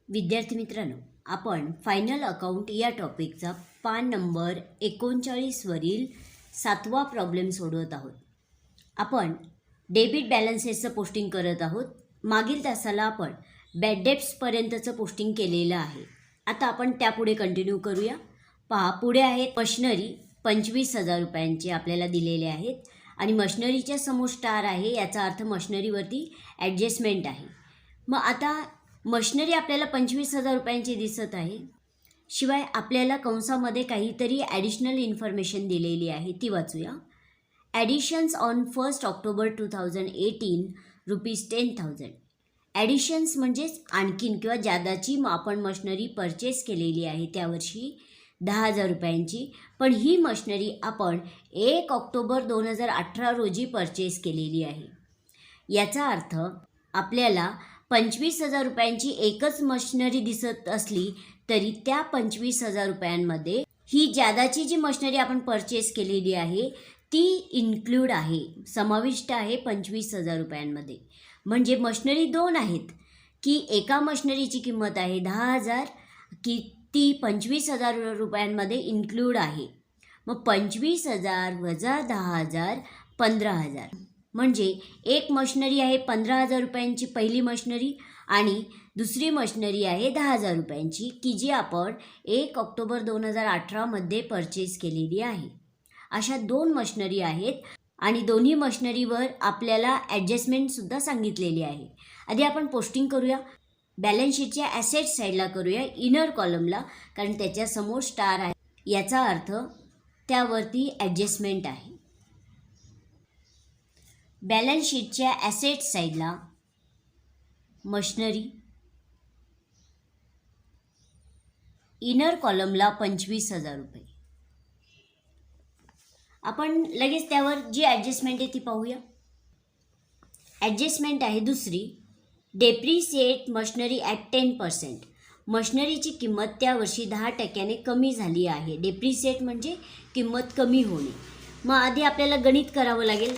विद्यार्थी मित्रांनो, आपण फायनल अकाउंट या टॉपिकचा पान नंबर 39 वरील 7वा प्रॉब्लेम सोडवत आहोत. आपण डेबिट बॅलन्सेसचं पोस्टिंग करत आहोत. मागील तासाला आपण बॅड डेब्ट्सपर्यंतचं पोस्टिंग केलेलं आहे. आता आपण त्यापुढे कंटिन्यू करूया. पहा, पुढे आहेत मशिनरी 25,000 रुपयांचे आपल्याला दिलेले आहेत आणि मशिनरीच्या समोर स्टार आहे, याचा अर्थ मशिनरीवरती ॲडजस्टमेंट आहे. मग आता मशिनरी आपल्याला 25,000 रुपयांची दिसत आहे. शिवाय आपल्याला कंसामध्ये काहीतरी ॲडिशनल इन्फॉर्मेशन दिलेली आहे, ती वाचूया. Additions on 1 October 2018 ₹10,000. ॲडिशन्स म्हणजेच आणखीन किंवा जादाची आपण मशिनरी परचेस केलेली आहे त्यावर्षी 10,000 रुपयांची. पण ही मशिनरी आपण 1 ऑक्टोबर 2018 रोजी परचेस केलेली आहे. याचा अर्थ आपल्याला 25,000 रुपयांची एकच मशिनरी दिसत असली तरी त्या 25,000 रुपयांमध्ये ही जादाची जी मशिनरी आपण परचेस केलेली आहे ती इन्क्लूड आहे, समाविष्ट आहे 25,000 रुपयांमध्ये. म्हणजे मशिनरी दोन आहेत की एका मशिनरीची किंमत आहे 10,000 की ती 25,000 रुपयांमध्ये इन्क्लूड आहे. मग 25,000 वजा 10,000 15,000. म्हणजे एक मशिनरी आहे 15,000 रुपयांची पहिली मशिनरी आणि दुसरी मशिनरी आहे 10,000 रुपयांची की जी आपण 1 ऑक्टोबर 2018 परचेस केलेली आहे. अशा दोन मशिनरी आहेत आणि दोन्ही मशिनरीवर आपल्याला ॲडजस्टमेंटसुद्धा सांगितलेली आहे. आधी आपण पोस्टिंग करूया. बॅलन्स शीटच्या ॲसेट साईडला करूया, इनर कॉलमला, कारण त्याच्यासमोर स्टार आहे, याचा अर्थ त्यावरती ॲडजस्टमेंट आहे. बॅलन्स शीटच्या ॲसेट साईडला मशिनरी, इनर कॉलमला 25,000 रुपये. आपण लगेच त्यावर जी ॲडजस्टमेंट आहे ती पाहूया. ॲडजस्टमेंट आहे दुसरी, डेप्रिसिएट मशिनरी ॲट 10%. मशिनरीची किंमत त्यावर्षी 10% कमी झाली आहे. डेप्रिसिएट म्हणजे किंमत कमी होणे. मग आधी आपल्याला गणित करावं लागेल.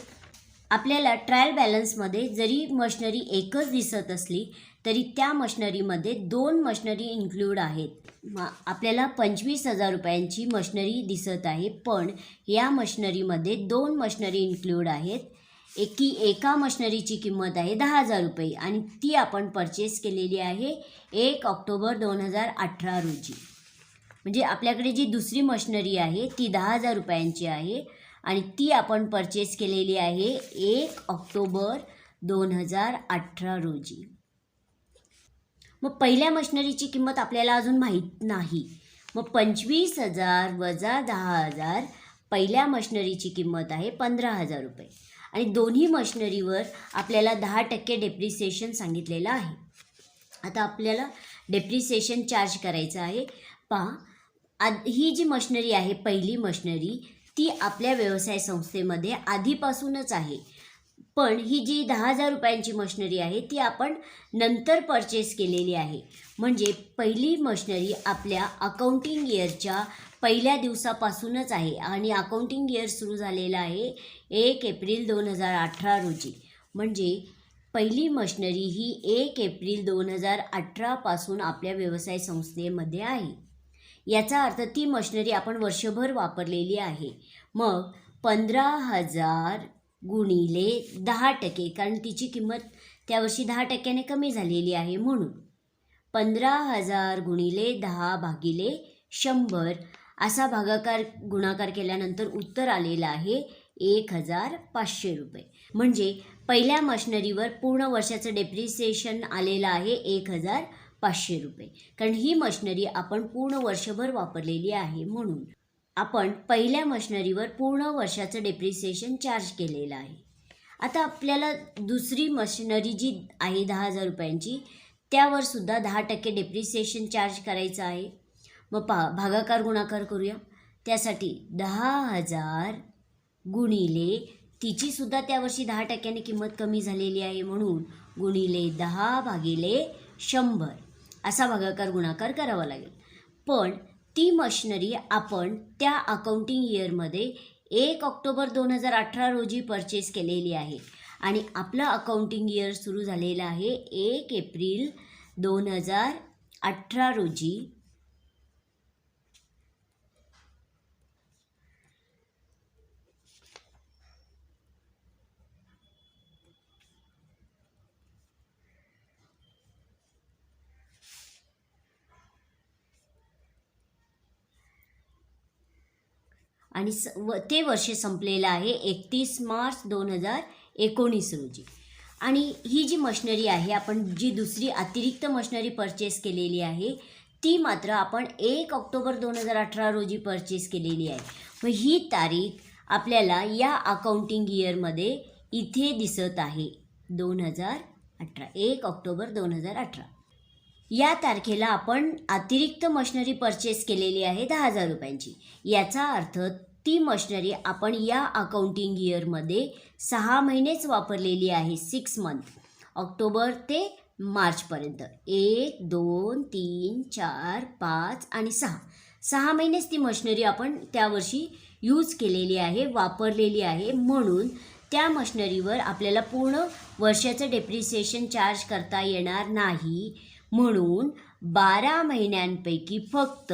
आपल्याला ट्रायल बॅलन्समध्ये जरी मशिनरी एकच दिसत असली तरी त्या मशिनरीमध्ये दोन मशिनरी इन्क्लूड आहेत. आपल्याला 25,000 रुपयांची मशिनरी दिसत आहे, पण या मशिनरीमध्ये दोन मशिनरी इन्क्लूड आहेत. एका मशिनरीची किंमत आहे 10,000 रुपये आणि ती आपण परचेस केलेली आहे 1 ऑक्टोबर 2018 रोजी. म्हणजे आपल्याकडे जी दुसरी मशिनरी आहे ती 10,000 रुपयांची आहे आणि ती आपण परचेस केलेली आहे 1 ऑक्टोबर 2018 रोजी. मग पहिल्या मशिनरीची किंमत आपल्याला अजून माहीत नाही. मग 25,000 वजा 10,000, पहिल्या मशिनरीची किंमत आहे 15,000 रुपये आणि दोन्ही मशिनरीवर आपल्याला 10% डेप्रिसिएशन सांगितलेलं आहे. आता आपल्याला डेप्रिसिएशन चार्ज करायचं आहे. पहा, ही जी मशिनरी आहे पहिली मशिनरी ती आपल्या व्यवसाय संस्थेमध्ये आधीपासूनच आहे, पण ही जी 10,000 रुपयांची मशिनरी आहे ती आपण नंतर परचेस केलेली आहे. म्हणजे पहिली मशिनरी आपल्या अकाउंटिंग इयरच्या पहिल्या दिवसापासूनच आहे आणि अकाउंटिंग इयर सुरू झालेलं आहे 1 एप्रिल 2018 रोजी. म्हणजे पहिली मशिनरी ही 1 एप्रिल 2018 पासून आपल्या व्यवसाय संस्थेमध्ये आहे. याचा अर्थ ती मशिनरी आपण वर्षभर वापरलेली आहे. मग 15,000 गुणिले 10%, कारण तिची किंमत त्यावर्षी 10% कमी झालेली आहे, म्हणून 15,000 गुणिले 10 भागिले 100 असा गुणाकार केल्यानंतर उत्तर आलेलं आहे 1,500 रुपये. म्हणजे पहिल्या मशिनरीवर पूर्ण वर्षाचं डेप्रिसिएशन आलेलं आहे 1,500 रुपये, कारण ही मशिनरी आपण पूर्ण वर्षभर वापरलेली आहे, म्हणून आपण पहिल्या मशिनरीवर पूर्ण वर्षाचं डेप्रिसिएशन चार्ज केलेलं आहे. आता आपल्याला दुसरी मशिनरी जी आहे 10,000 रुपयांची त्यावर सुद्धा 10% डेप्रिसिएशन चार्ज करायचं आहे. मग भागाकार गुणाकार करूया. त्यासाठी 10,000 गुणिले तिचीसुद्धा त्यावर्षी 10% किंमत कमी झालेली आहे, म्हणून गुणिले 10 भागिले 100 असा भागाकार गुणाकार करावा लागेल. पण ती मशिनरी आपण त्या अकाउंटिंग इयरमध्ये 1 ऑक्टोबर 2018 रोजी परचेस केलेली आहे आणि आपलं अकाउंटिंग इयर सुरू झालेलं आहे 1 एप्रिल 2018 18 रोजी आणि ते वर्ष संपलेलं आहे 31 मार्च 2019 रोजी. आणि ही जी मशिनरी आहे, आपण जी दुसरी अतिरिक्त मशिनरी परचेस केलेली आहे ती मात्र आपण 1 ऑक्टोबर 2018 रोजी परचेस केलेली आहे. मग ही तारीख आपल्याला या अकाउंटिंग इयरमध्ये इथे दिसत आहे 2018, 1 ऑक्टोबर 2018. या तारखेला आपण अतिरिक्त मशिनरी परचेस केलेली आहे 10,000 रुपयांची. याचा अर्थ ती मशिनरी आपण या अकाउंटिंग इयरमध्ये 6 महिनेच वापरलेली आहे. 6 मंथ, ऑक्टोबर ते मार्चपर्यंत. 1, 2, 3, 4, 5 आणि 6 महिनेच ती मशिनरी आपण त्यावर्षी यूज केलेली आहे, वापरलेली आहे. म्हणून त्या मशिनरीवर आपल्याला पूर्ण वर्षाचं डेप्रिसिएशन चार्ज करता येणार नाही. म्हणून 12 महिन्यांपैकी फक्त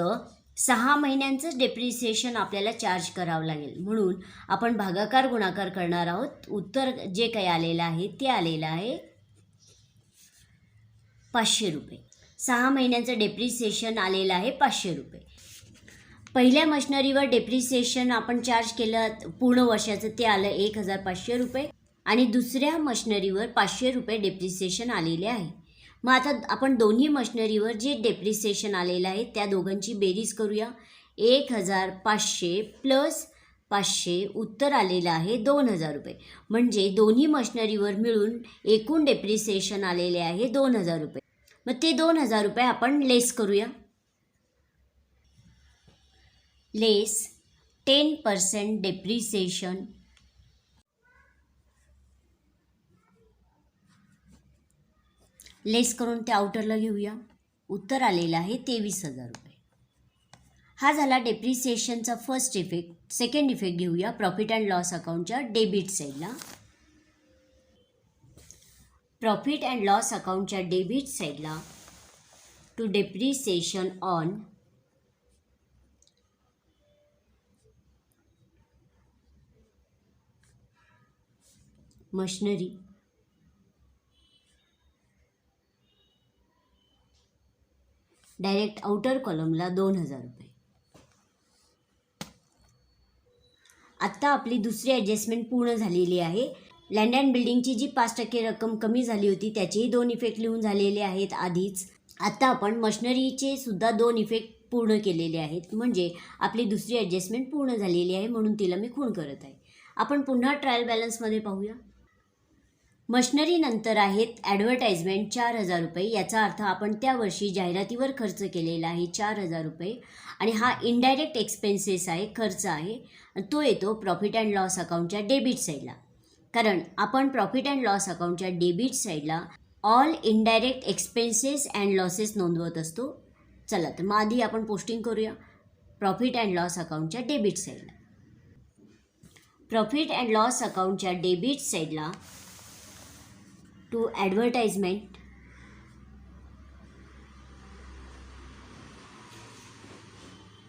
6 महिन्यांचं डेप्रिसिएशन आपल्याला चार्ज करावं लागेल. म्हणून आपण भागाकार गुणाकार करणार आहोत. उत्तर जे काही आलेलं आहे ते आलेलं आहे 500 रुपये. 6 महिन्यांचं डेप्रिसिएशन आलेलं आहे 500 रुपये. पहिल्या मशिनरीवर डेप्रिसिएशन आपण चार्ज केलं पूर्ण वर्षाचं, ते आलं 1,500 रुपये. आणि दुसऱ्या मशिनरीवर 500 रुपये डेप्रिसिएशन आलेले आहे. मग आता आपण दोन्ही मशिनरीवर जे डेप्रिसिएशन आलेलं आहे त्या दोघांची बेरीज करूया. 1,500 प्लस 500, उत्तर आलेलं आहे 2,000 रुपये. म्हणजे दोन्ही मशिनरीवर मिळून एकूण डेप्रिसिएशन आलेले आहे 2,000 रुपये. मग ते 2,000 रुपये आपण लेस करूया. लेस 10% डेप्रिसिएशन लेस करून ते आउटरला घेऊया. उत्तर आलेलं आहे 23,000 रुपये. हा झाला डेप्रिसिएशनचा फर्स्ट इफेक्ट. सेकंड इफेक्ट घेऊया प्रॉफिट अँड लॉस अकाउंटच्या डेबिट साईडला. प्रॉफिट अँड लॉस अकाउंटच्या डेबिट साईडला to depreciation on machinery direct outer कॉलमला 2,000 रुपये. आत्ता आपली दुसरी ॲडजस्टमेंट पूर्ण झालेली आहे. लँड अँड बिल्डिंगची जी 5% रक्कम कमी झाली होती त्याचेही 2 इफेक्ट लिहून झालेले आहेत आधीच. आत्ता आपण मशिनरीचे सुद्धा 2 इफेक्ट पूर्ण केलेले आहेत. म्हणजे आपली दुसरी ॲडजस्टमेंट पूर्ण झालेली आहे, म्हणून तिला मी खूण करत आहे. आपण पुन्हा ट्रायल बॅलन्समध्ये पाहूया. मशिनरी नंतर आहेत ॲडव्हर्टाइजमेंट 4,000 रुपये. याचा अर्थ आपण त्या वर्षी जाहिरातीवर खर्च केलेला आहे 4,000 रुपये. आणि हा इनडायरेक्ट एक्सपेन्सेस आहे, खर्च आहे. तो येतो प्रॉफिट अँड लॉस अकाउंटच्या डेबिट साईडला. कारण आपण प्रॉफिट अँड लॉस अकाउंटच्या डेबिट साईडला all indirect expenses and losses नोंदवत असतो. चला तर मग आधी आपण पोस्टिंग करूया प्रॉफिट अँड लॉस अकाउंटच्या डेबिट साईडला. प्रॉफिट अँड लॉस अकाउंटच्या डेबिट साईडला टू ॲडव्हर्टाइजमेंट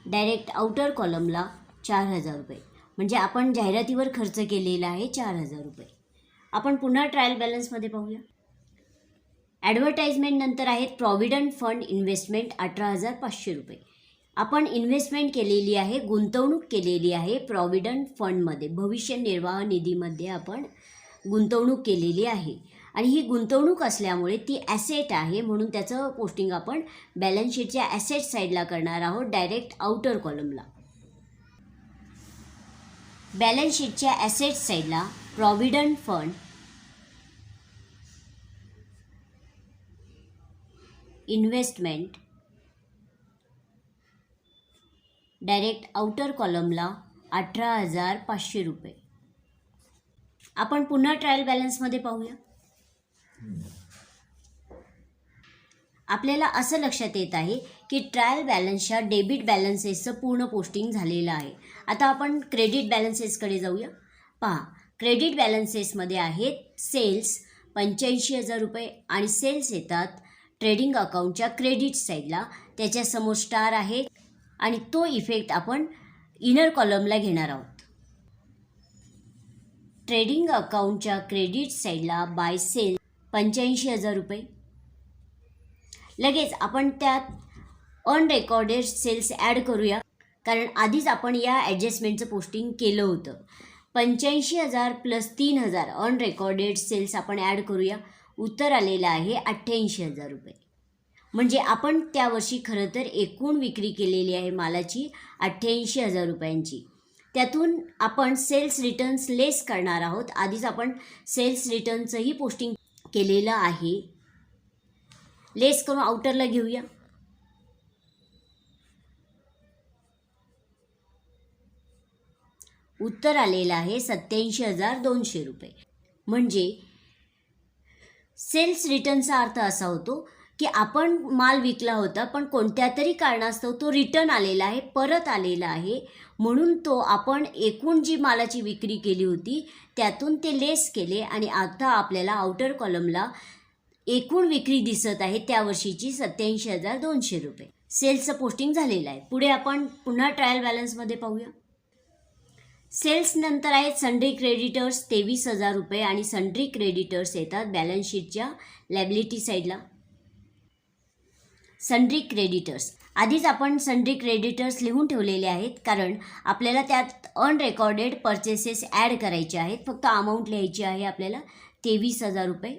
डायरेक्ट आउटर कॉलमला 4,000 रुपये. म्हणजे आपण जाहिरातीवर खर्च केलेला आहे 4,000 रुपये. आपण पुन्हा ट्रायल बॅलन्समध्ये पाहूया. ॲडव्हर्टाइजमेंट नंतर आहेत प्रॉव्हिडंट फंड इन्व्हेस्टमेंट 18,500 रुपये. आपण इन्व्हेस्टमेंट केलेली आहे, गुंतवणूक केलेली आहे प्रॉव्हिडंट फंडमध्ये, भविष्य निर्वाह निधीमध्ये आपण गुंतवणूक केलेली आहे. आणि ही गुंतवणूक असल्यामुळे ती ॲसेट आहे, म्हणून त्याचं पोस्टिंग आपण बॅलन्स शीटच्या ॲसेट साईडला करणार आहोत डायरेक्ट आउटर कॉलमला. बॅलन्स शीटच्या ॲसेट साईडला provident fund investment direct outer कॉलमला 18,500 रुपये. आपण पुन्हा ट्रायल बॅलन्समध्ये पाहूया. आपल्याला असं लक्षात येत आहे की ट्रायल बॅलन्सच्या डेबिट बॅलन्सेसचं पूर्ण पोस्टिंग झालेलं आहे. आता आपण क्रेडिट बॅलन्सेसकडे जाऊया. पहा, क्रेडिट बॅलन्सेसमध्ये आहेत सेल्स 85,000 रुपये आणि सेल्स येतात ट्रेडिंग अकाउंटच्या क्रेडिट साईडला, त्याच्यासमोर स्टार आहे आणि तो इफेक्ट आपण इनर कॉलमला घेणार आहोत. ट्रेडिंग अकाउंटच्या क्रेडिट साईडला बाय सेल 85,000 रुपये. लगेच आपण त्यात अनरेकॉर्डेड सेल्स ॲड करूया, कारण आधीच आपण या ॲडजस्टमेंटचं पोस्टिंग केलं होतं. 85,000 प्लस 3,000 अनरेकॉर्डेड सेल्स आपण ॲड करूया. उत्तर आलेलं आहे 88,000 रुपये. म्हणजे आपण त्यावर्षी खरं तर एकूण विक्री केलेली आहे मालाची 88,000 रुपयांची. त्यातून आपण सेल्स रिटर्न्स लेस करणार आहोत. आधीच आपण सेल्स रिटर्नचंही पोस्टिंग केलेलं आहे. लेस करून आउटरला घेऊया. उत्तर आलेलं आहे 87,200 रुपये. म्हणजे सेल्स रिटर्नचा अर्थ असा होतो की आपण माल विकला होता, पण कोणत्या तरी कारणास्तव तो रिटर्न आलेला आहे, परत आलेला आहे, म्हणून तो आपण एकूण जी मालाची विक्री केली होती त्यातून ते लेस केले आणि आता आपल्याला आउटर कॉलमला एकूण विक्री दिसत आहे त्या वर्षीची 87,200 रुपये. सेल्सचं पोस्टिंग झालेलं आहे. पुढे आपण पुन्हा ट्रायल बॅलन्समध्ये पाहूया. सेल्स नंतर आहेत सन्ड्री क्रेडिटर्स 23,000 रुपये आणि सन्ड्री क्रेडिटर्स येतात बॅलन्स शीटच्या लायबिलिटी साईडला. सन्ड्री क्रेडिटर्स आधीच आपण सन्ड्री क्रेडिटर्स लिहून ठेवलेले आहेत, कारण आपल्याला त्यात अनरेकॉर्डेड परचेसेस ॲड करायचे आहेत. फक्त अमाऊंट लिहायची आहे आपल्याला 23,000 रुपये.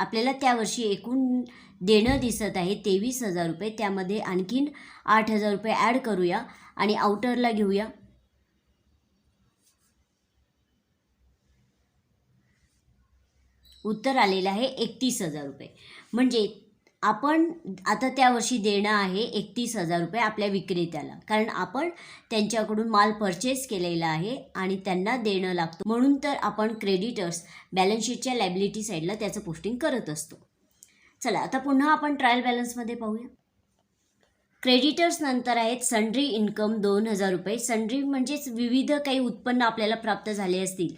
आपल्याला त्यावर्षी एकूण देणं दिसत आहे 23,000 रुपये. त्यामध्ये आणखीन 8,000 रुपये ॲड करूया आणि आउटरला घेऊया. उत्तर आलेलं आहे 31,000 रुपये. म्हणजे आपण आता त्यावर्षी देणं आहे 31,000 रुपये आपल्या विक्रेत्याला, कारण आपण त्यांच्याकडून माल परचेस केलेला आहे आणि त्यांना देणं लागतं, म्हणून तर आपण क्रेडिटर्स बॅलन्स शीटच्या लायबिलिटी साईडला त्याचं पोस्टिंग करत असतो. चला आता पुन्हा आपण ट्रायल बॅलन्समध्ये पाहूया. क्रेडिटर्स नंतर आहेत सन्ड्री इन्कम 2,000 रुपये. सन्ड्री म्हणजेच विविध काही उत्पन्न आपल्याला प्राप्त झाले असतील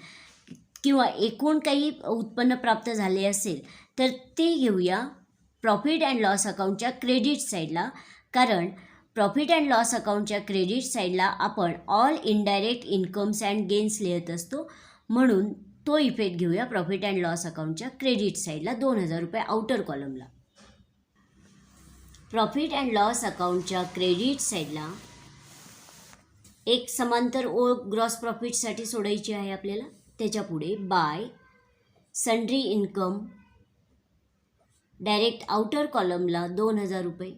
किंवा एकूण काही उत्पन्न प्राप्त झाले असेल तर ते घेऊया प्रॉफिट अँड लॉस अकाउंटच्या क्रेडिट साईडला, कारण प्रॉफिट अँड लॉस अकाउंटच्या क्रेडिट साईडला आपण all indirect incomes and gains लिहित असतो, म्हणून तो इफेक्ट घेऊया प्रॉफिट अँड लॉस अकाउंटच्या क्रेडिट साईडला 2,000 रुपये आउटर कॉलमला. प्रॉफिट अँड लॉस अकाउंटच्या क्रेडिट साईडला एक समांतर ओळ ग्रॉस प्रॉफिटसाठी सोडायची आहे आपल्याला. त्याच्या पुढे by sundry income direct outer कॉलमला 2,000 रुपये.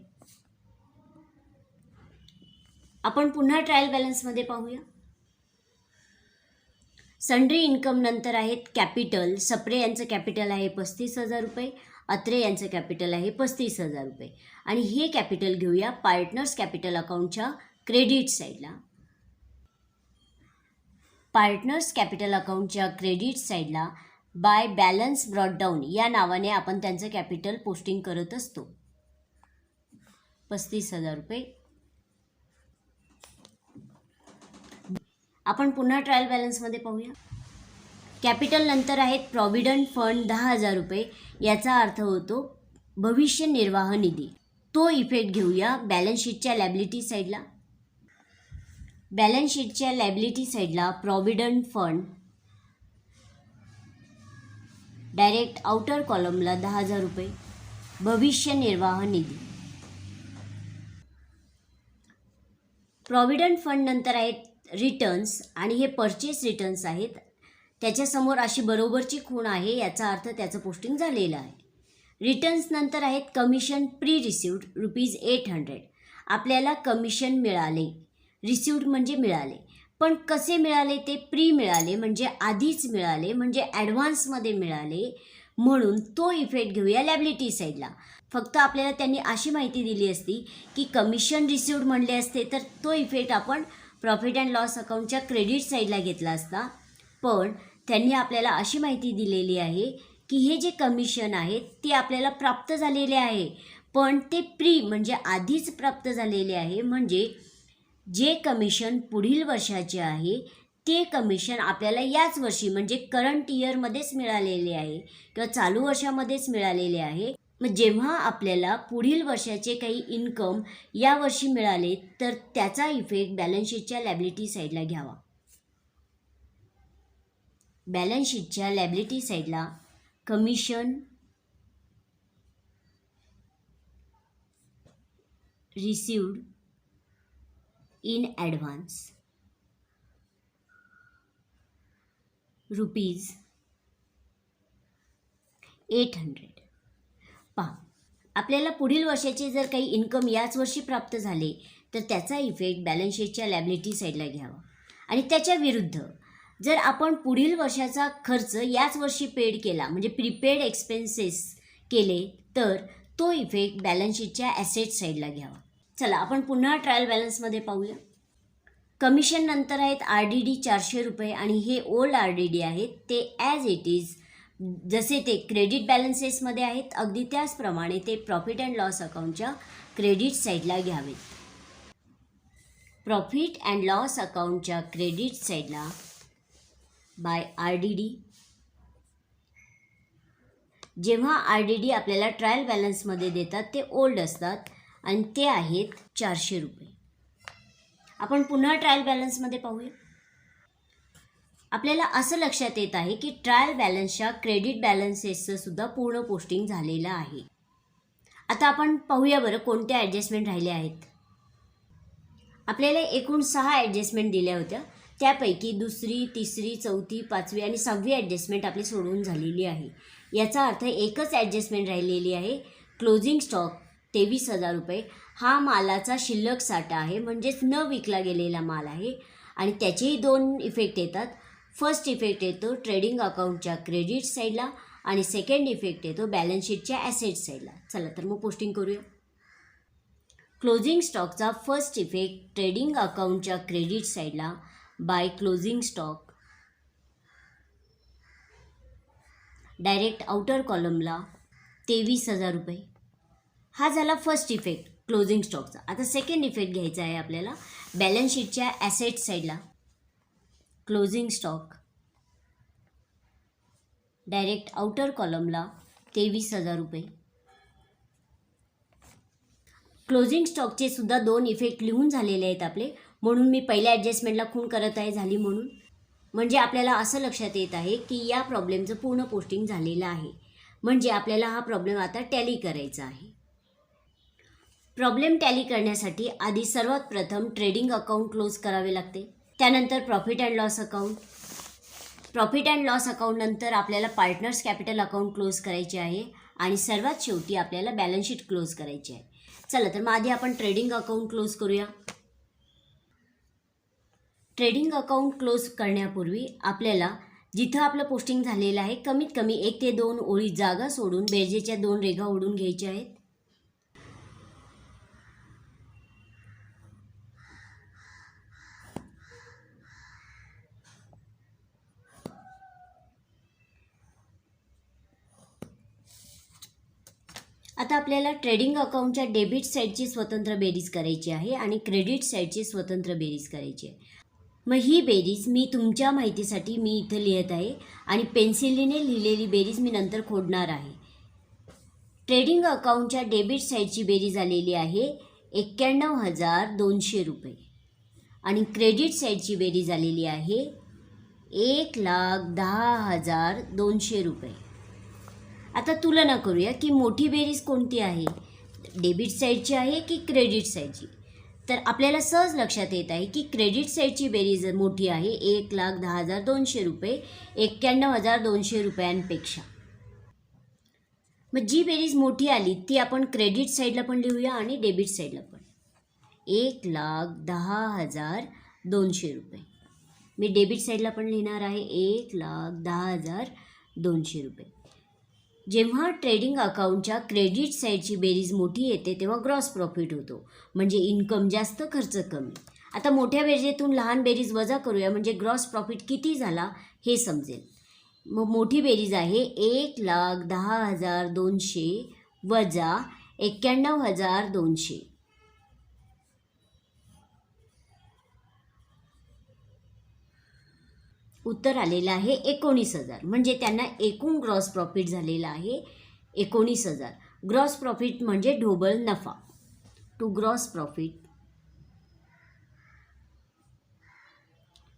आपण पुन्हा ट्रायल बॅलन्समध्ये पाहूया. सन्ड्री इन्कम नंतर आहेत कॅपिटल. सप्रे यांचं कॅपिटल आहे 35,000 रुपये. अत्रे यांचं कॅपिटल आहे 35,000 रुपये आणि हे कॅपिटल घेऊया पार्टनर्स कॅपिटल अकाउंटच्या क्रेडिट साईडला. पार्टनर्स कॅपिटल अकाउंटच्या क्रेडिट साईडला बाय बॅलन्स ब्रॉट डाऊन या नावाने आपण त्यांचं कॅपिटल पोस्टिंग करत असतो 35,000 रुपये. आपण पुन्हा ट्रायल बॅलन्समध्ये पाहूया. कॅपिटल नंतर आहेत प्रॉव्हिडंट फंड 10,000 रुपये. याचा अर्थ होतो भविष्य निर्वाह निधी. तो इफेक्ट घेऊया बॅलन्स शीटच्या लायबिलिटी साईडला. बॅलन्स शीटच्या लायबिलिटी साईडला प्रॉव्हिडंट फंड डायरेक्ट आउटर कॉलमला 10,000 रुपये भविष्य निर्वाह निधी. प्रॉव्हिडंट फंड नंतर आहेत रिटर्न्स आणि हे परचेस रिटर्न्स आहेत. त्याच्यासमोर अशी बरोबरची खूण आहे, याचा अर्थ त्याचं पोस्टिंग झालेलं आहे. रिटर्न्स नंतर आहेत कमिशन प्री रिसिव्ड ₹800. आपल्याला कमिशन मिळाले, रिसिव्ड म्हणजे मिळाले, पण कसे मिळाले ते प्री मिळाले म्हणजे आधीच मिळाले, म्हणजे ॲडव्हान्समध्ये मिळाले, म्हणून तो इफेक्ट घेऊया लायबिलिटी साईडला. फक्त आपल्याला त्यांनी अशी माहिती दिली असती की कमिशन रिसिव्ड म्हणले असते तर तो इफेक्ट आपण प्रॉफिट अँड लॉस अकाउंटच्या क्रेडिट साईडला घेतला असता, पण त्यांनी आपल्याला अशी माहिती दिलेली आहे की हे जे कमिशन आहे ते आपल्याला प्राप्त झालेले आहे, पण ते प्री म्हणजे आधीच प्राप्त झालेले आहे, म्हणजे जे कमिशन पुढील वर्षाचे आहे ते कमिशन आपल्याला याच वर्षी म्हणजे करंट इयरमध्येच मिळालेले आहे किंवा चालू वर्षामध्येच मिळालेले आहे, मग जेव्हा आपल्याला पुढील वर्षाचे काही इन्कम या वर्षी मिळाले तर त्याचा इफेक्ट बॅलन्स शीटच्या लॅबिलिटी साईडला घ्यावा. बॅलन्स शीटच्या लॅबिलिटी साईडला कमिशन रिसिव्ड इन ॲडव्हान्स ₹800. पहा, आपल्याला पुढील वर्षाचे जर काही इन्कम याच वर्षी प्राप्त झाले तर त्याचा इफेक्ट बॅलन्स शीटच्या लॅबिलिटी साईडला घ्यावा. आणि त्याच्या विरुद्ध जर आपण पुढील वर्षाचा खर्च याच वर्षी पेड केला म्हणजे प्रीपेड एक्सपेन्सेस केले तर तो इफेक्ट बॅलन्स शीटच्या ॲसेट साईडला घ्यावा. चला आपण पुन्हा ट्रायल बॅलन्समध्ये पाहूया. कमिशन नंतर आहेत RDD ₹400 आणि हे ओल्ड RDD आहेत. ते ॲज इट इज जसे ते क्रेडिट बॅलन्सेसमध्ये आहेत अगदी त्याचप्रमाणे ते प्रॉफिट अँड लॉस अकाउंटच्या क्रेडिट साईडला घ्यावेत. प्रॉफिट अँड लॉस अकाउंटच्या क्रेडिट साईडला बाय RDD. जेव्हा RDD आपल्याला ट्रायल बॅलन्समध्ये देतात ते ओल्ड असतात आणि ते आहेत ₹400. आपण पुन्हा ट्रायल बॅलन्समध्ये पाहूया. आपल्याला असं लक्षात येत आहे की ट्रायल बॅलन्सच्या क्रेडिट बॅलन्सेसचं सुद्धा पूर्ण पोस्टिंग झालेलं आहे. आता आपण पाहूया बरं कोणत्या ॲडजस्टमेंट राहिल्या आहेत. आपल्याला एकूण 6 ॲडजस्टमेंट दिल्या होत्या. त्यापैकी दुसरी, तिसरी, चौथी, 5वी आणि 6वी ॲडजस्टमेंट आपली सोडून झालेली आहे. याचा अर्थ एकच ॲडजस्टमेंट राहिलेली आहे. Closing stock ₹23,000. हा मालाचा शिल्लक साठा आहे म्हणजेच न विकला गेलेला माल आहे आणि त्याचेही 2 इफेक्ट येतात. फर्स्ट इफेक्ट येतो ट्रेडिंग अकाउंटच्या क्रेडिट साईडला आणि सेकंड इफेक्ट येतो बॅलन्स शीटच्या ॲसेट साईडला. चला तर मग पोस्टिंग करूया. क्लोजिंग स्टॉकचा फर्स्ट इफेक्ट ट्रेडिंग अकाउंटच्या क्रेडिट साईडला by closing stock direct outer कॉलमला ₹23,000. हा झाला फर्स्ट इफेक्ट क्लोजिंग स्टॉकचा. आता सेकंड इफेक्ट घ्यायचा आहे आपल्याला बॅलन्स शीटच्या ॲसेट साईडला. क्लोजिंग स्टॉक डायरेक्ट आउटर कॉलमला ₹23,000. क्लोजिंग स्टॉकचे सुद्धा 2 इफेक्ट लिहून झालेले आहेत आपले, म्हणून मी पहिल्या ॲडजस्टमेंटला खूण करत आहे झाली म्हणून. म्हणजे आपल्याला असं लक्षात येत आहे की या प्रॉब्लेमचं पूर्ण पोस्टिंग झालेलं आहे. म्हणजे आपल्याला हा प्रॉब्लेम आता टॅली करायचा आहे. प्रॉब्लेम टॅली करण्यासाठी आधी सर्वात प्रथम ट्रेडिंग अकाउंट क्लोज करावे लागते. त्यानंतर profit and loss account. Profit and loss account नंतर आपल्याला पार्टनर्स कॅपिटल अकाउंट क्लोज करायचे आहे आणि सर्वात शेवटी आपल्याला बॅलन्स शीट क्लोज करायची आहे. चला तर मग आधी आपण ट्रेडिंग अकाउंट क्लोज करूया. ट्रेडिंग अकाउंट क्लोज करण्यापूर्वी आपल्याला जिथं आपलं पोस्टिंग झालेलं आहे कमीत कमी 1 ते 2 ओळी जागा सोडून बेरजेच्या 2 रेघा ओढून घ्यायच्या आहेत. आता आपल्याला ट्रेडिंग अकाउंटच्या डेबिट साईडची स्वतंत्र बेरीज करायची आहे आणि क्रेडिट साईडची स्वतंत्र बेरीज करायची आहे. मग ही बेरीज मी तुमच्या माहितीसाठी मी इथं लिहित आहे आणि पेन्सिलीने लिहिलेली बेरीज मी नंतर खोडणार आहे. ट्रेडिंग अकाउंटच्या डेबिट साईडची बेरीज आलेली आहे ₹91,200 आणि क्रेडिट साईडची बेरीज आलेली आहे ₹1,10,200. आता तुलना करूया की मोठी बेरीज कोणती आहे, डेबिट साईडची आहे की क्रेडिट साईडची. तर आपल्याला सहज लक्षात येत आहे की क्रेडिट साईडची बेरीज मोठी आहे ₹1,10,200 ₹91,200 मग जी बेरीज मोठी आली ती आपण क्रेडिट साईडला पण लिहूया आणि डेबिट साईडला पण. ₹1,10,200 मी डेबिट साईडला पण लिहिणार आहे ₹1,10,200. जेव्हा ट्रेडिंग अकाउंटच्या क्रेडिट साईडची बेरीज मोठी येते तेव्हा ग्रॉस प्रॉफिट होतो म्हणजे इन्कम जास्त खर्च कमी. आता मोठ्या बेरीजतून लहान बेरीज वजा करूया म्हणजे ग्रॉस प्रॉफिट किती झाला हे समजेल. मग मोठी बेरीज आहे ₹1,10,200 वजा 91,200. उत्तर आलेलं आहे 19,000 म्हणजे त्यांना एकूण ग्रॉस प्रॉफिट झालेला आहे 19,000. ग्रॉस प्रॉफिट म्हणजे ढोबळ नफा. To gross profit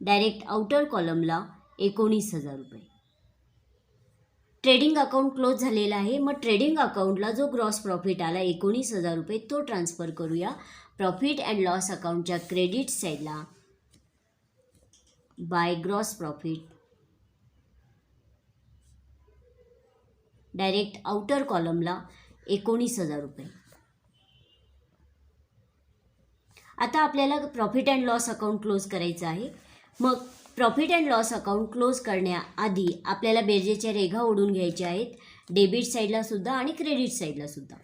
direct outer कॉलमला 19,000 रुपये. ट्रेडिंग अकाउंट क्लोज झालेला आहे. मग ट्रेडिंग अकाउंटला जो ग्रॉस प्रॉफिट आला 19,000 रुपये तो ट्रान्सफर करूया प्रॉफिट अँड लॉस अकाउंटच्या क्रेडिट साईडला by gross profit direct outer कॉलमला 19,000 रुपये. आता आपल्याला profit and loss account close करायचं आहे. मग profit and loss account close करण्याआधी आपल्याला बेरजेच्या रेघा ओढून घ्यायच्या आहेत, डेबिट साईडला सुद्धा आणि क्रेडिट साईडला सुद्धा.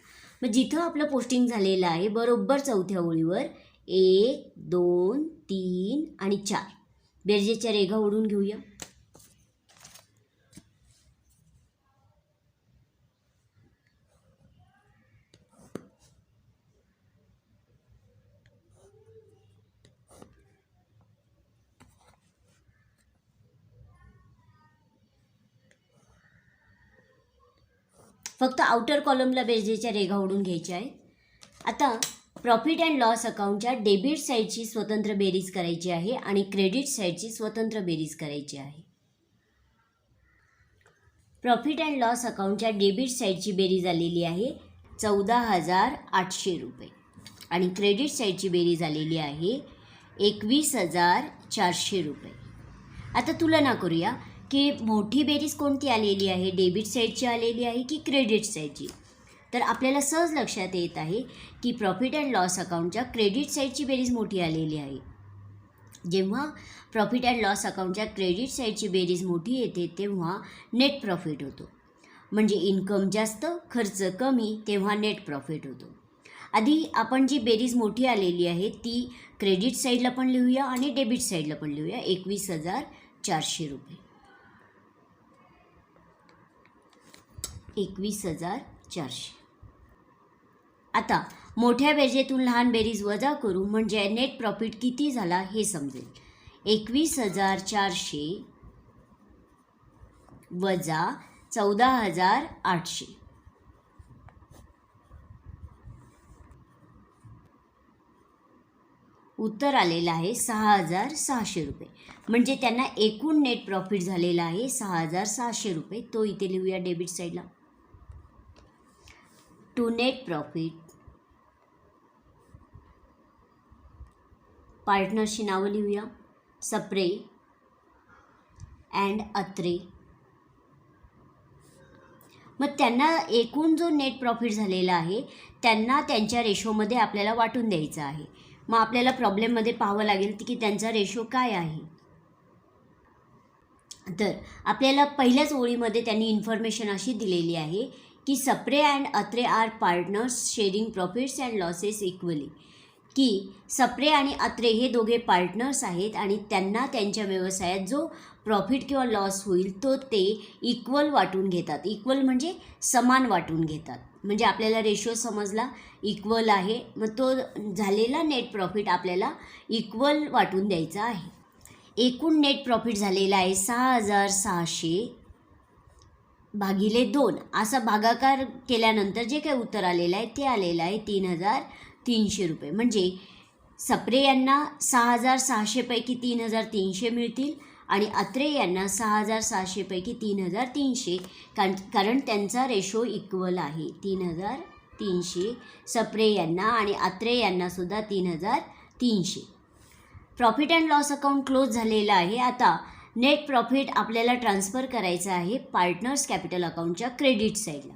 मग जिथं आपलं पोस्टिंग झालेलं आहे बरोबर चौथ्या ओळीवर 1, 2, 3 आणि 4 बेरजेच्या रेघा ओढून घेऊया. फक्त आउटर कॉलमला बेरजेच्या रेघा ओढून घ्यायच्या आहेत. आता प्रॉफिट अँड लॉस अकाउंटच्या डेबिट साईडची स्वतंत्र बेरीज करायची आहे आणि क्रेडिट साईडची स्वतंत्र बेरीज करायची आहे. प्रॉफिट अँड लॉस अकाउंटच्या डेबिट साईडची बेरीज आलेली आहे 14,800 रुपये आणि क्रेडिट साईडची बेरीज आलेली आहे 21,400 रुपये. आता तुलना करूया की मोठी बेरीज कोणती आलेली आहे, डेबिट साईडची आलेली आहे की क्रेडिट साईडची. तर आपल्याला सहज लक्षात येत आहे की प्रॉफिट अँड लॉस अकाउंटच्या क्रेडिट साईडची बेरीज मोठी आलेली आहे. जेव्हा प्रॉफिट अँड लॉस अकाउंटच्या क्रेडिट साईडची बेरीज मोठी येते तेव्हा नेट प्रॉफिट होतो. म्हणजे इन्कम जास्त खर्च कमी तेव्हा नेट प्रॉफिट होतो. आधी आपण जी बेरीज मोठी आलेली आहे ती क्रेडिट साईडला पण लिहूया आणि डेबिट साईडला पण लिहूया 21,400 रुपये. 21,400. आता मोठ्या बेरजेतून लहान बेरीज वजा करू म्हणजे नेट प्रॉफिट किती झाला हे समजेल. 21,400 वजा 14,800 उत्तर आलेलं आहे 6,600 रुपये. म्हणजे त्यांना एकूण नेट प्रॉफिट झालेला आहे 6,600 रुपये. तो इथे लिहूया डेबिट साईडला. टू नेट प्रॉफिट पार्टनरची नावं लिहूया सप्रे अँड अत्रे. मग त्यांना एकूण जो नेट प्रॉफिट झालेला आहे त्यांना त्यांच्या रेशोमध्ये आपल्याला वाटून द्यायचं आहे. मग आपल्याला प्रॉब्लेममध्ये पाहावं लागेल की त्यांचा रेशो काय आहे. तर आपल्याला पहिल्याच ओळीमध्ये त्यांनी इन्फॉर्मेशन अशी दिलेली आहे की Sapre and Atre are partners sharing profits and losses equally. की सप्रे आणि अत्रे हे दोघे पार्टनर्स आहेत आणि त्यांना त्यांच्या व्यवसायात जो प्रॉफिट किंवा लॉस होईल तो ते इक्वल वाटून घेतात. इक्वल म्हणजे समान वाटून घेतात. म्हणजे आपल्याला रेशो समजला इक्वल आहे. मग तो झालेला नेट प्रॉफिट आपल्याला इक्वल वाटून द्यायचा आहे. एकूण नेट प्रॉफिट झालेला आहे 6,600 भागिले 2 असा भागाकार केल्यानंतर जे काही उत्तर आलेलं आहे ते आलेलं आहे 3,300 रुपये. म्हणजे सप्रे यांना 6,600 पैकी 3,300 मिळतील आणि अत्रे यांना 6,600 पैकी 3,300 कारण त्यांचा रेशो इक्वल आहे. 3,300 सप्रे यांना आणि अत्रे यांना सुद्धा 3,300. Profit and loss account close झालेलं आहे. आता नेट प्रॉफिट आपल्याला ट्रान्सफर करायचं आहे पार्टनर्स कॅपिटल अकाउंटच्या क्रेडिट साईडला.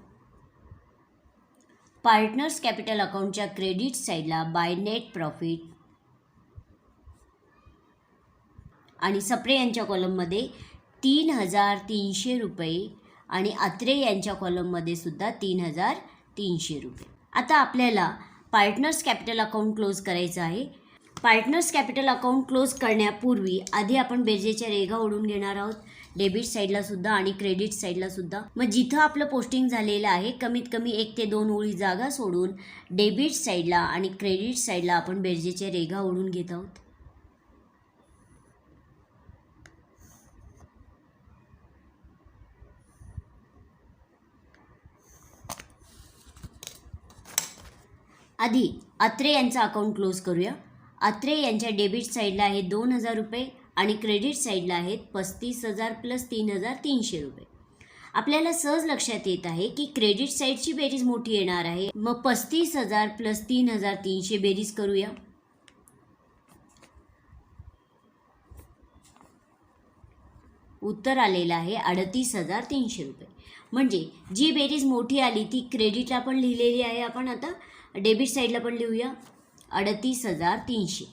पार्टनर्स कॅपिटल अकाउंटच्या क्रेडिट साईडला बाय नेट प्रॉफिट आणि सप्रे यांच्या कॉलममध्ये 3,300 रुपये आणि अत्रे यांच्या कॉलममध्ये सुद्धा 3,300 रुपये. आता आपल्याला पार्टनर्स कॅपिटल अकाउंट क्लोज करायचं आहे. पार्टनर्स कॅपिटल अकाउंट क्लोज करण्यापूर्वी आधी आपण बेरजेच्या रेघा ओढून घेणार आहोत डेबिट साईडला सुद्धा आणि क्रेडिट साईडला सुद्धा. मग जिथं आपलं पोस्टिंग झालेलं आहे कमीत कमी 1 ते 2 ओळी जागा सोडून डेबिट साईडला आणि क्रेडिट साईडला आपण बेरजेच्या रेघा ओढून घेत आहोत. आधी अत्रे यांचा अकाउंट क्लोज करूया. अत्रे यांच्या डेबिट साईडला आहे 2,000 रुपये आणि क्रेडिट साईडला आहेत 35,000 प्लस 3,300 रुपये. आपल्याला सहज लक्षात येत आहे की क्रेडिट साईडची बेरीज मोठी येणार आहे. मग 35,000 प्लस 3,300 बेरीज करूया. उत्तर आलेलं आहे 38,300 रुपये. म्हणजे जी बेरीज मोठी आली ती क्रेडिटला पण लिहिलेली आहे आपण. आता डेबिट साईडला पण लिहूया 38,300.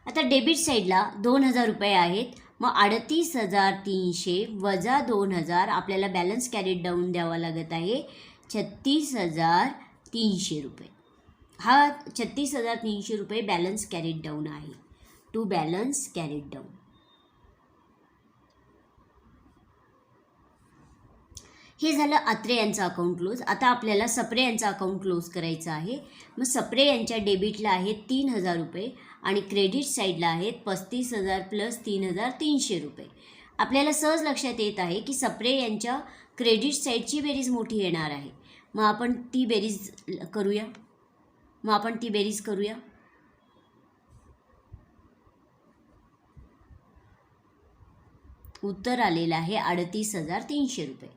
आता डेबिट साईडला 2,000 रुपये आहेत. मग 38,300 वजा 2,000 आपल्याला बॅलन्स कॅरीड डाऊन द्यावा लागत आहे 36,300 रुपये. हा 36,300 रुपये बॅलन्स कॅरीड डाऊन आहे. To balance carried down. हे झालं अत्रे यांचं अकाउंट क्लोज. आता आपल्याला सप्रे यांचं अकाउंट क्लोज करायचं आहे. मग सप्रे यांच्या डेबिटला आहेत 3,000 रुपये आणि क्रेडिट साईडला आहेत 35,000 प्लस 3,300 रुपये. आपल्याला सहज लक्षात येत आहे की सप्रे यांच्या क्रेडिट साईडची बेरीज मोठी येणार आहे. मग आपण ती बेरीज करूया. उत्तर आलेलं आहे 38,300 रुपये.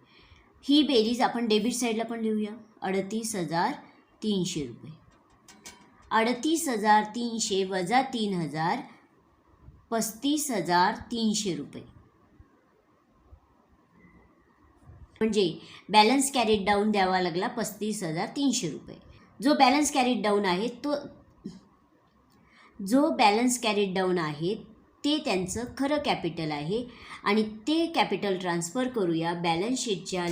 ही बेरीज आपण डेबिट साईडला पण लिहूया 38,300 रुपये. 38,300 वजा 3,000 35,300 रुपये. म्हणजे बॅलन्स कॅरीड डाऊन द्यावा लागला 35,300 रुपये. जो बॅलन्स कॅरीड डाऊन आहे ते त्यांचं खरं कॅपिटल आहे आणि ते कॅपिटल ट्रान्सफर करूया बॅलन्स शीटच्या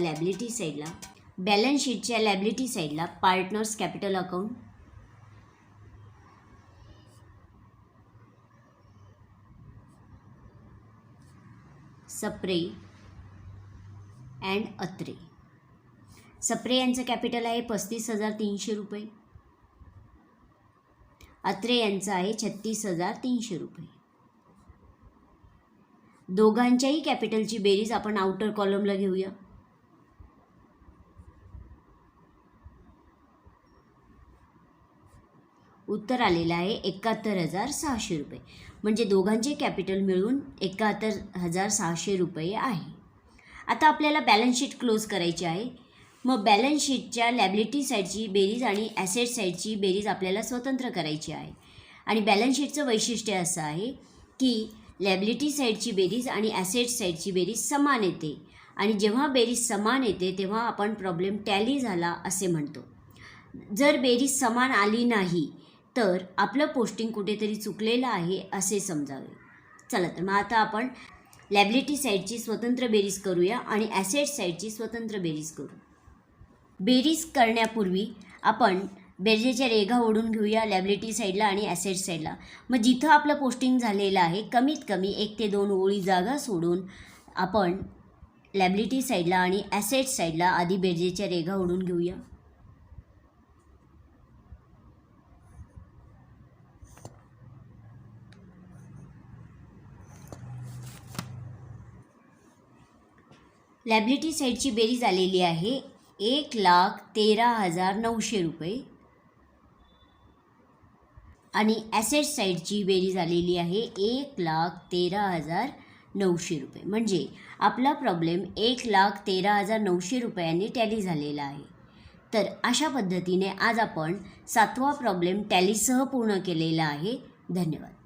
लॅबिलिटी साईडला. Partners capital account. Sapre and Atre. Sapre यांचं कॅपिटल आहे 35,300 रुपये. अत्रे यांचं आहे 36,300 रुपये. दोघांच्याही कॅपिटलची बेरीज आपण आउटर कॉलमला घेऊया. उत्तर आलेलं आहे 71,600 रुपये. म्हणजे दोघांचे कॅपिटल मिळून 71,600 रुपये आहे. आता आपल्याला बॅलन्स शीट क्लोज करायची आहे. मग बॅलन्स शीटच्या लॅबिलिटी साईडची बेरीज आणि ॲसेट साईडची बेरीज आपल्याला स्वतंत्र करायची आहे. आणि बॅलन्स शीटचं वैशिष्ट्य असं आहे की लॅबिलिटी साईडची बेरीज आणि ॲसेट साईडची बेरीज समान येते आणि जेव्हा बेरीज समान येते तेव्हा आपण प्रॉब्लेम टॅली झाला असे म्हणतो. जर बेरीज समान आली नाही तर आपलं पोस्टिंग कुठेतरी चुकलेलं आहे असे समजावे. चला तर मग आता आपण लॅबिलिटी साईडची स्वतंत्र बेरीज करूया आणि ॲसेट साईडची स्वतंत्र बेरीज करू. बेरीज करण्यापूर्वी आपण बेरजेच्या रेघा ओढून घेऊया लॅबिलिटी साईडला आणि ॲसेट साईडला. मग जिथं आपलं पोस्टिंग झालेलं आहे कमीत कमी 1 ते 2 ओळी जागा सोडून आपण लॅबिलिटी साईडला आणि ॲसेट साईडला आधी बेरजेच्या रेघा ओढून घेऊया. लॅबिलिटी साईडची बेरीज आलेली आहे 1,13,900 रुपये आणि ॲसेट साईडची बेरीज आलेली आहे 1,13,900 रुपये. म्हणजे आपला प्रॉब्लेम 1,13,900 रुपयांनी टॅली झालेला आहे. तर अशा पद्धतीने आज आपण 7वा प्रॉब्लेम टॅलीसह पूर्ण केलेला आहे. धन्यवाद.